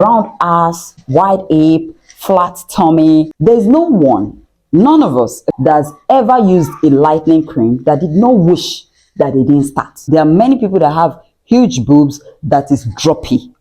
round ass, wide hip, flat tummy. There's none of us that's ever used a lightening cream that did not wish that they didn't start. There are many people that have huge boobs that is droppy.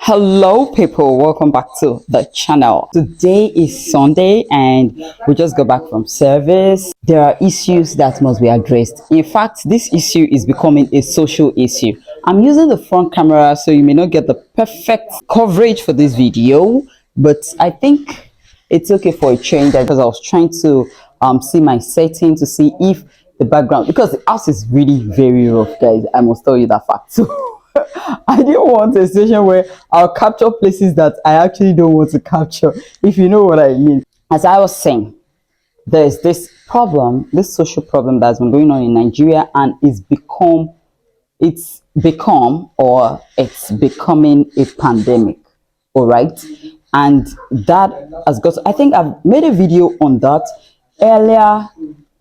Hello people, welcome back to the channel. Today is Sunday and we just got back from service. There are issues that must be addressed. In fact, this issue is becoming a social issue. I'm using the front camera so you may not get the perfect coverage for this video, but I think it's okay for a change because I was trying to see my setting to see if the background, because the house is really very rough, guys. I must tell you that fact. So I didn't want a situation where I'll capture places that I actually don't want to capture, if you know what I mean. As I was saying, there's this problem, this social problem that's been going on in Nigeria, and it's becoming a pandemic. All right, and that has got, I think I've made a video on that earlier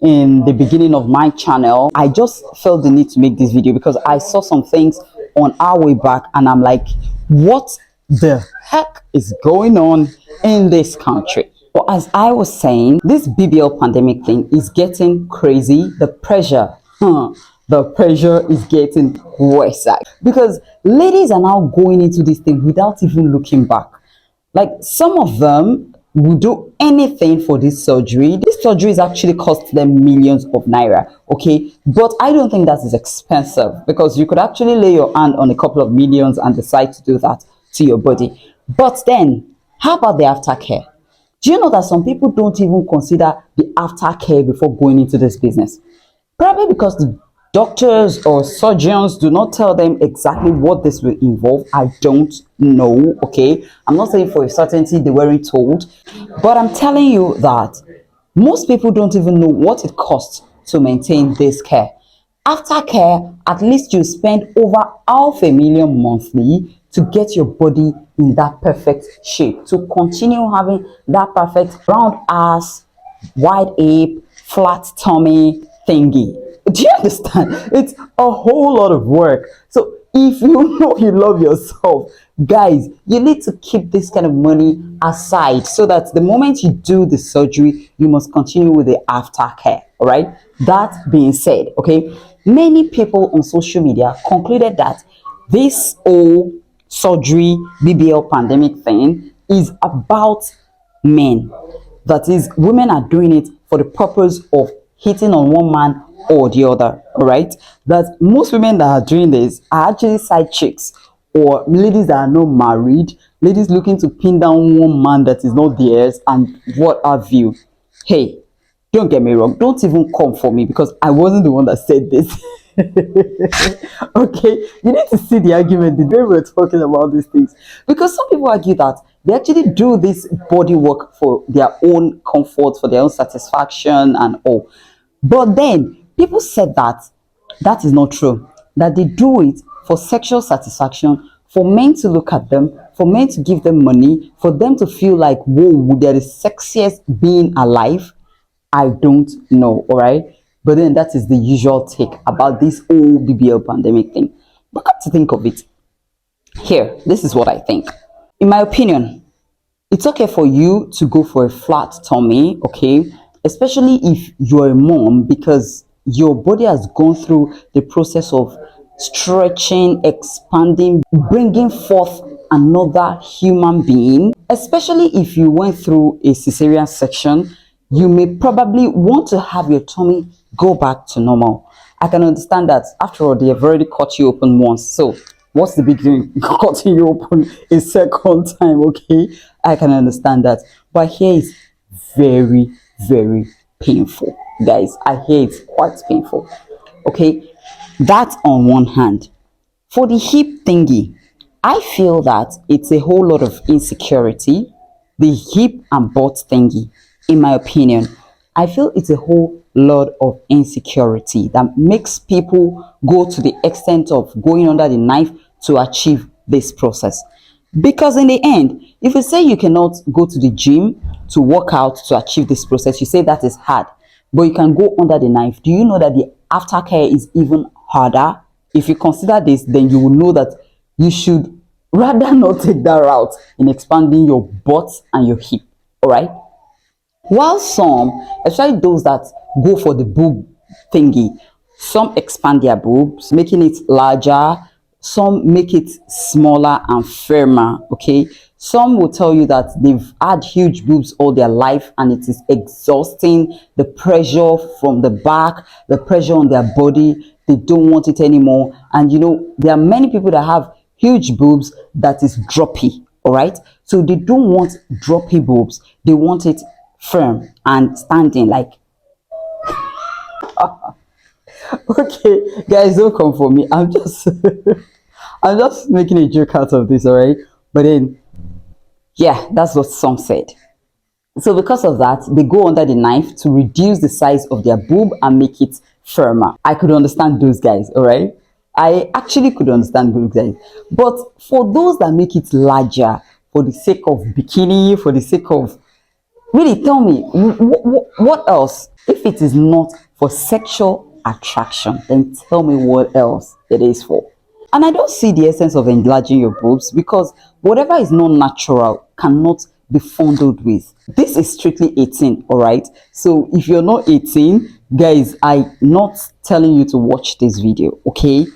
in the beginning of my channel. I just felt the need to make this video because I saw some things on our way back and I'm like, what the heck is going on in this country? But as I was saying, this BBL pandemic thing is getting crazy. The pressure is getting worse because ladies are now going into this thing without even looking back. Like, some of them will do anything for this surgery. This surgery is actually cost them millions of naira, okay? But I don't think that is expensive because you could actually lay your hand on a couple of millions and decide to do that to your body. But then, how about the aftercare? Do you know that some people don't even consider the aftercare before going into this business? Probably because the doctors or surgeons do not tell them exactly what this will involve. I don't know, okay? I'm not saying for a certainty they weren't told, but I'm telling you that most people don't even know what it costs to maintain this care. Aftercare, at least you spend over $500,000 monthly to get your body in that perfect shape, to continue having that perfect round ass, wide hip, flat tummy thingy. Do you understand? It's a whole lot of work. So if you know you love yourself, guys, you need to keep this kind of money aside so that the moment you do the surgery, you must continue with the aftercare. All right. That being said, okay, many people on social media concluded that this whole surgery BBL pandemic thing is about men. That is, women are doing it for the purpose of hitting on one man or the other. All right, that most women that are doing this are actually side chicks or ladies that are not married, ladies looking to pin down one man that is not theirs and what have you. Hey, don't get me wrong, don't even come for me because I wasn't the one that said this. Okay, you need to see the argument the way we're talking about these things, because some people argue that they actually do this body work for their own comfort, for their own satisfaction and all. But then people said that that is not true, that they do it for sexual satisfaction, for men to look at them, for men to give them money, for them to feel like, whoa, they're the sexiest being alive. I don't know, all right? But then that is the usual take about this whole BBL pandemic thing. But come to think of it, here, this is what I think. In my opinion, it's okay for you to go for a flat tummy, okay? Especially if you're a mom, because your body has gone through the process of stretching, expanding, bringing forth another human being. Especially if you went through a cesarean section, you may probably want to have your tummy go back to normal. I can understand that. After all, they have already cut you open once, so what's the big deal cutting you open a second time? Okay, I can understand that, but here is very, very painful, guys. I hear it's quite painful. Okay, that on one hand. For the hip thingy, I feel that it's a whole lot of insecurity. The hip and butt thingy, in my opinion, I feel it's a whole lot of insecurity that makes people go to the extent of going under the knife to achieve this process. Because in the end, if you say you cannot go to the gym to work out to achieve this process, you say that is hard, but you can go under the knife. Do you know that the aftercare is even harder? If you consider this, then you will know that you should rather not take that route in expanding your butt and your hip. All right. While some, especially those that go for the boob thingy, some expand their boobs, making it larger, some make it smaller and firmer. Okay, some will tell you that they've had huge boobs all their life and it is exhausting. The pressure from the back, the pressure on their body, they don't want it anymore. And you know, there are many people that have huge boobs that is droppy. All right, so they don't want droppy boobs, they want it firm and standing. Like, okay guys, don't come for me, I'm just I'm just making a joke out of this. All right, but then yeah, that's what some said. So because of that, they go under the knife to reduce the size of their boob and make it firmer. I could understand those guys. All right, I actually could understand those guys. But for those that make it larger for the sake of bikini, for the sake of, really, tell me, what else? If it is not for sexual attraction, then tell me what else it is for. And I don't see the essence of enlarging your boobs, because whatever is not natural cannot be fondled with. This is strictly 18, all right? So if you're not 18, guys, I'm not telling you to watch this video, okay?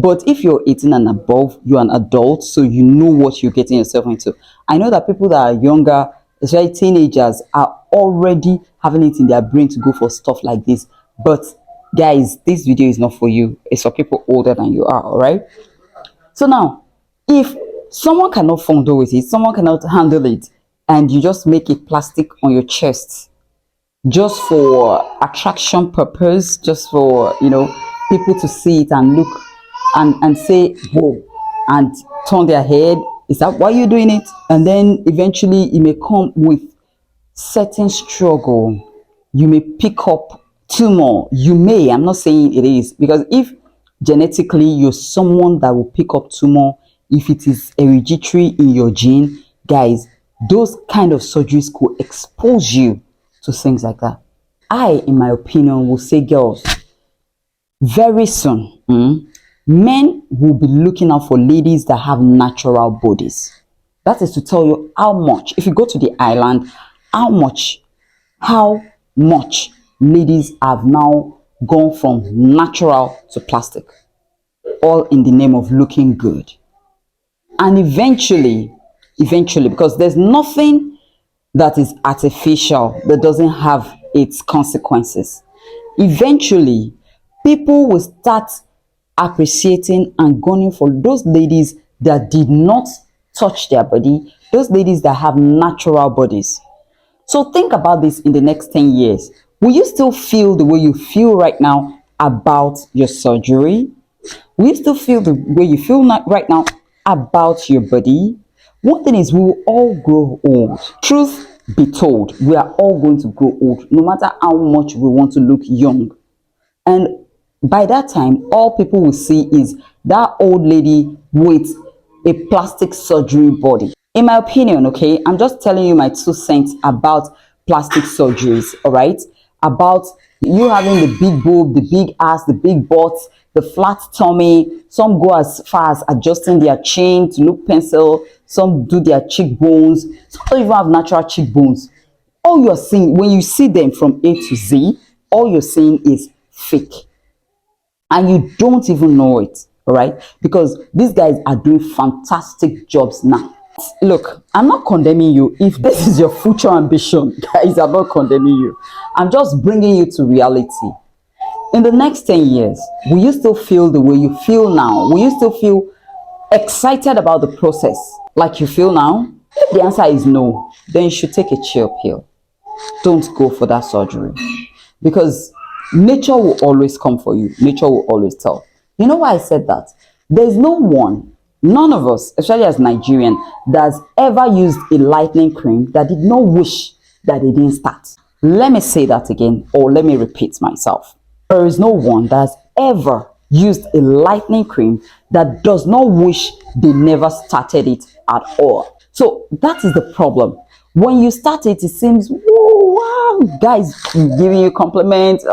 But if you're 18 and above, you're an adult, so you know what you're getting yourself into. I know that people that are younger, especially teenagers, are already having it in their brain to go for stuff like this. But guys, this video is not for you. It's for people older than you are. All right. So now, if someone cannot fondle with it, someone cannot handle it, and you just make it plastic on your chest just for attraction purpose, just for, you know, people to see it and look and say whoa and turn their head, is that why you're doing it? And then eventually it may come with certain struggle. You may pick up tumor. You may, I'm not saying it is, because if genetically you're someone that will pick up tumor, if it is hereditary in your gene, guys, those kind of surgeries could expose you to things like that. I, in my opinion, will say, girls, very soon, men will be looking out for ladies that have natural bodies. That is to tell you how much, if you go to the island, how much ladies have now gone from natural to plastic, all in the name of looking good. And eventually, because there's nothing that is artificial that doesn't have its consequences, eventually people will start appreciating and gunning for those ladies that did not touch their body, those ladies that have natural bodies. So think about this in the next 10 years. Will you still feel the way you feel right now about your surgery? Will you still feel the way you feel right now about your body? One thing is, we will all grow old. Truth be told, we are all going to grow old, no matter how much we want to look young. And by that time, all people will see is that old lady with a plastic surgery body. In my opinion, okay, I'm just telling you my 2 cents about plastic surgeries, all right? About you having the big boob, the big ass, the big butt, the flat tummy. Some go as far as adjusting their chin to look pencil. Some do their cheekbones. Some don't even have natural cheekbones. All you're seeing, when you see them from A to Z, all you're seeing is fake. And you don't even know it, all right? Because these guys are doing fantastic jobs now. Look, I'm not condemning you. If this is your future ambition, guys, I'm not condemning you. I'm just bringing you to reality. In the next 10 years, will you still feel the way you feel now? Will you still feel excited about the process like you feel now? If the answer is no, then you should take a chill pill. Don't go for that surgery, because nature will always come for you. Nature will always tell. You know why I said that? There's no one, none of us, especially as Nigerian, that's ever used a lightening cream that did not wish that it didn't start. Let me say that again, or let me repeat myself. There is no one that's ever used a lightening cream that does not wish they never started it at all. So that is the problem. When you start it, it seems, "Whoa, wow, guys giving you compliments.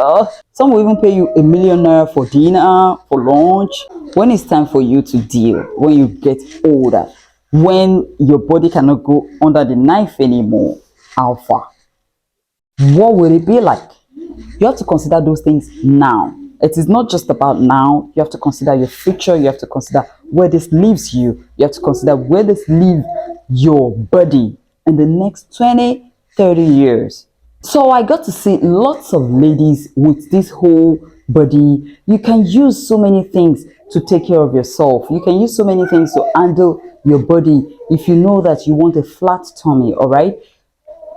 Some will even pay you $1 million for dinner, for lunch." When it's time for you to deal, when you get older, when your body cannot go under the knife anymore, alpha, what will it be like? You have to consider those things now. It is not just about now. You have to consider your future. You have to consider where this leaves you. You have to consider where this leaves your body in the next 20, 30 years. So I got to see lots of ladies with this whole body. You can use so many things to take care of yourself. You can use so many things to handle your body if you know that you want a flat tummy, all right?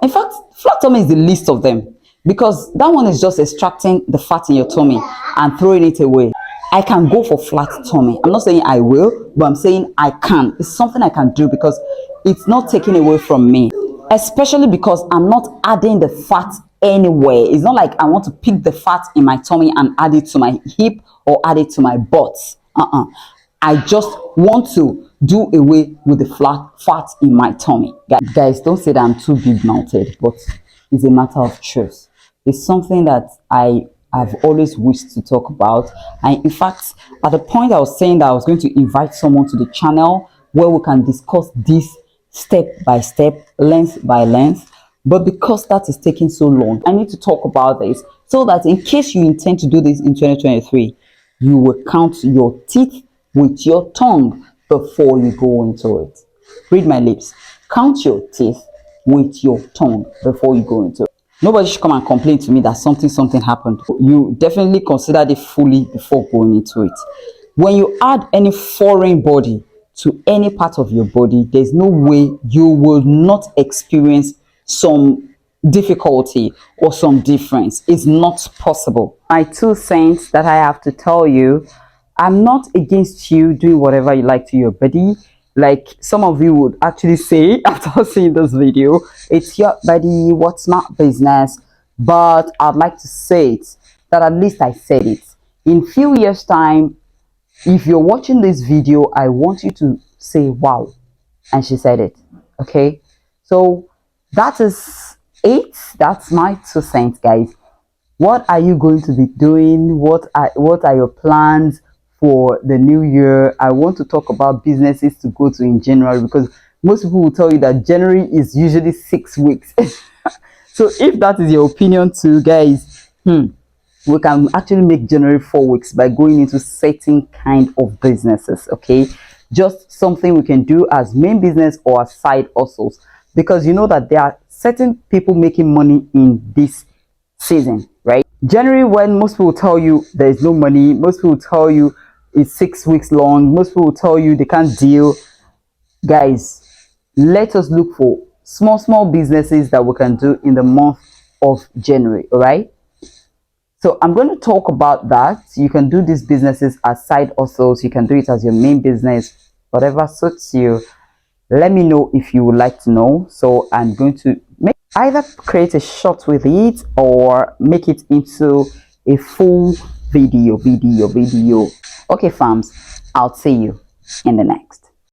In fact, flat tummy is the least of them, because that one is just extracting the fat in your tummy and throwing it away. I can go for flat tummy. I'm not saying I will, but I'm saying I can. It's something I can do because it's not taken away from me, especially because I'm not adding the fat anywhere. It's not like I want to pick the fat in my tummy and add it to my hip or add it to my butt. I just want to do away with the fat in my tummy. Guys, don't say that I'm too big mounted, but it's a matter of truth. It's something that I've always wished to talk about. And in fact, at the point I was saying that I was going to invite someone to the channel where we can discuss this step by step, length by length. But because that is taking so long, I need to talk about this so that in case you intend to do this in 2023, you will count your teeth with your tongue before you go into it. Read my lips. Count your teeth with your tongue before you go into it. Nobody should come and complain to me that something happened. You definitely consider it fully before going into it. When you add any foreign body to any part of your body, there's no way you will not experience some difficulty or some difference. It's not possible. My 2 cents that I have to tell you, I'm not against you doing whatever you like to your body. Like some of you would actually say after seeing this video, it's your body, what's my business? But I'd like to say it, that at least I said it. In few years time, if you're watching this video, I want you to say, wow, and she said it. Okay, so that is it. That's my 2 cents, guys. What are you going to be doing? What are your plans for the new year? I want to talk about businesses to go to in January, because most people will tell you that January is usually 6 weeks. So if that is your opinion too, guys, we can actually make January 4 weeks by going into certain kind of businesses. Okay, just something we can do as main business or as side hustles, because you know that there are certain people making money in this season, right? January, when most people tell you there is no money, most people tell you it's 6 weeks long, most people tell you they can't deal. Guys, let us look for small businesses that we can do in the month of January. All right, so I'm going to talk about that. You can do these businesses as side hustles, you can do it as your main business, whatever suits you. Let me know if you would like to know. So I'm going to either create a short with it or make it into a full video. Okay, fams, I'll see you in the next.